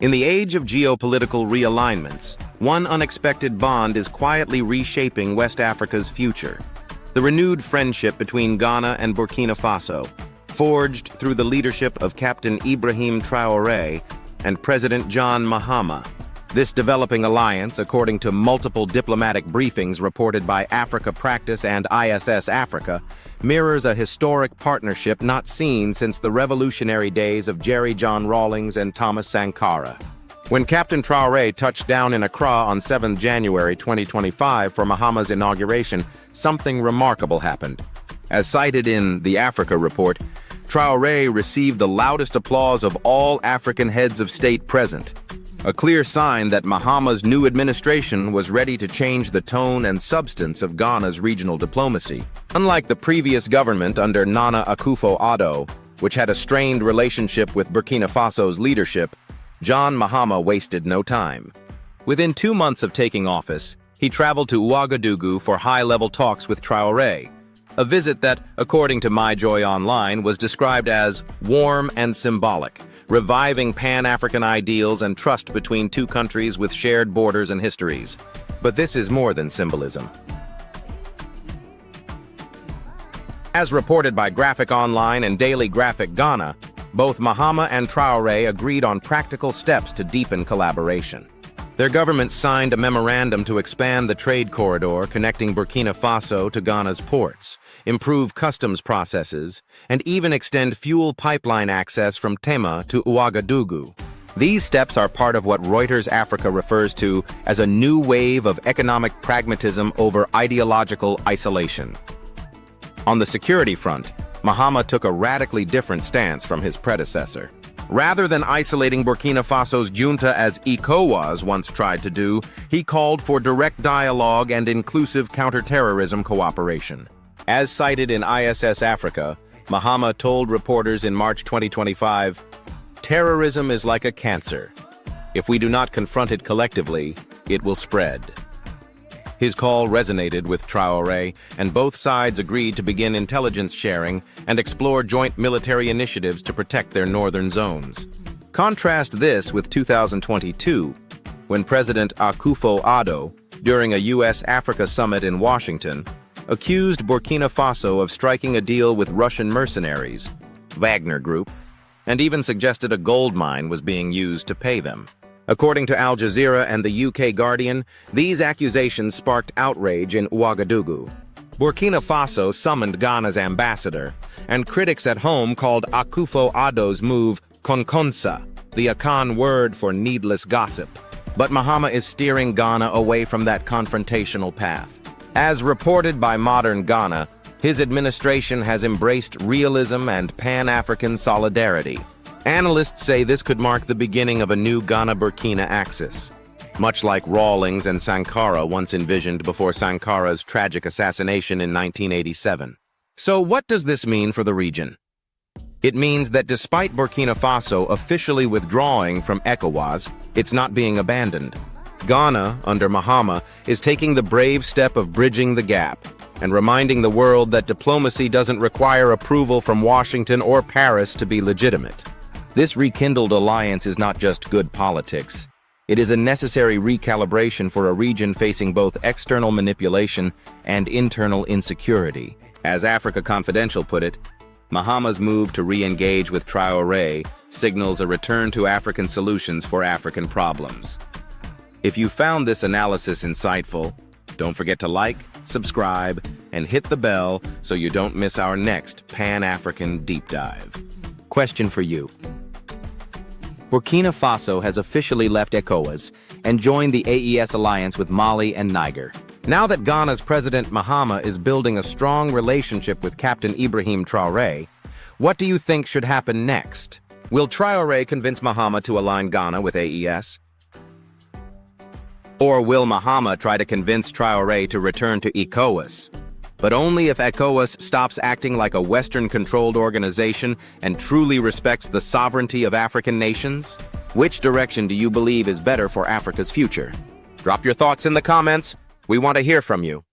In the age of geopolitical realignments, one unexpected bond is quietly reshaping West Africa's future. The renewed friendship between Ghana and Burkina Faso, forged through the leadership of Captain Ibrahim Traoré and President John Mahama. This developing alliance, according to multiple diplomatic briefings reported by Africa Practice and ISS Africa, mirrors a historic partnership not seen since the revolutionary days of Jerry John Rawlings and Thomas Sankara. When Captain Traoré touched down in Accra on 7 January 2025 for Mahama's inauguration, something remarkable happened. As cited in the Africa Report, Traoré received the loudest applause of all African heads of state present, a clear sign that Mahama's new administration was ready to change the tone and substance of Ghana's regional diplomacy. Unlike the previous government under Nana Akufo-Addo, which had a strained relationship with Burkina Faso's leadership, John Mahama wasted no time. Within 2 months of taking office, he traveled to Ouagadougou for high-level talks with Traoré, a visit that, according to MyJoy Online, was described as warm and symbolic, reviving Pan-African ideals and trust between two countries with shared borders and histories. But this is more than symbolism. As reported by Graphic Online and Daily Graphic Ghana, both Mahama and Traoré agreed on practical steps to deepen collaboration. Their governments signed a memorandum to expand the trade corridor connecting Burkina Faso to Ghana's ports, improve customs processes, and even extend fuel pipeline access from Tema to Ouagadougou. These steps are part of what Reuters Africa refers to as a new wave of economic pragmatism over ideological isolation. On the security front, Mahama took a radically different stance from his predecessor. Rather than isolating Burkina Faso's junta as ECOWAS once tried to do, he called for direct dialogue and inclusive counterterrorism cooperation. As cited in ISS Africa, Mahama told reporters in March 2025, "Terrorism is like a cancer. If we do not confront it collectively, it will spread." His call resonated with Traoré, and both sides agreed to begin intelligence sharing and explore joint military initiatives to protect their northern zones. Contrast this with 2022, when President Akufo-Addo, during a U.S.-Africa summit in Washington, accused Burkina Faso of striking a deal with Russian mercenaries, Wagner Group, and even suggested a gold mine was being used to pay them. According to Al Jazeera and the UK Guardian, these accusations sparked outrage in Ouagadougou. Burkina Faso summoned Ghana's ambassador, and critics at home called Akufo-Addo's move konkonsa, the Akan word for needless gossip. But Mahama is steering Ghana away from that confrontational path. As reported by Modern Ghana, his administration has embraced realism and Pan-African solidarity. Analysts say this could mark the beginning of a new Ghana-Burkina axis, much like Rawlings and Sankara once envisioned before Sankara's tragic assassination in 1987. So what does this mean for the region? It means that despite Burkina Faso officially withdrawing from ECOWAS, it's not being abandoned. Ghana, under Mahama, is taking the brave step of bridging the gap and reminding the world that diplomacy doesn't require approval from Washington or Paris to be legitimate. This rekindled alliance is not just good politics. It is a necessary recalibration for a region facing both external manipulation and internal insecurity. As Africa Confidential put it, Mahama's move to re-engage with Traoré signals a return to African solutions for African problems. If you found this analysis insightful, don't forget to like, subscribe, and hit the bell so you don't miss our next Pan-African Deep Dive. Question for you. Burkina Faso has officially left ECOWAS and joined the AES alliance with Mali and Niger. Now that Ghana's President Mahama is building a strong relationship with Captain Ibrahim Traoré, what do you think should happen next? Will Traoré convince Mahama to align Ghana with AES? Or will Mahama try to convince Traoré to return to ECOWAS? But only if ECOWAS stops acting like a Western-controlled organization and truly respects the sovereignty of African nations? Which direction do you believe is better for Africa's future? Drop your thoughts in the comments. We want to hear from you.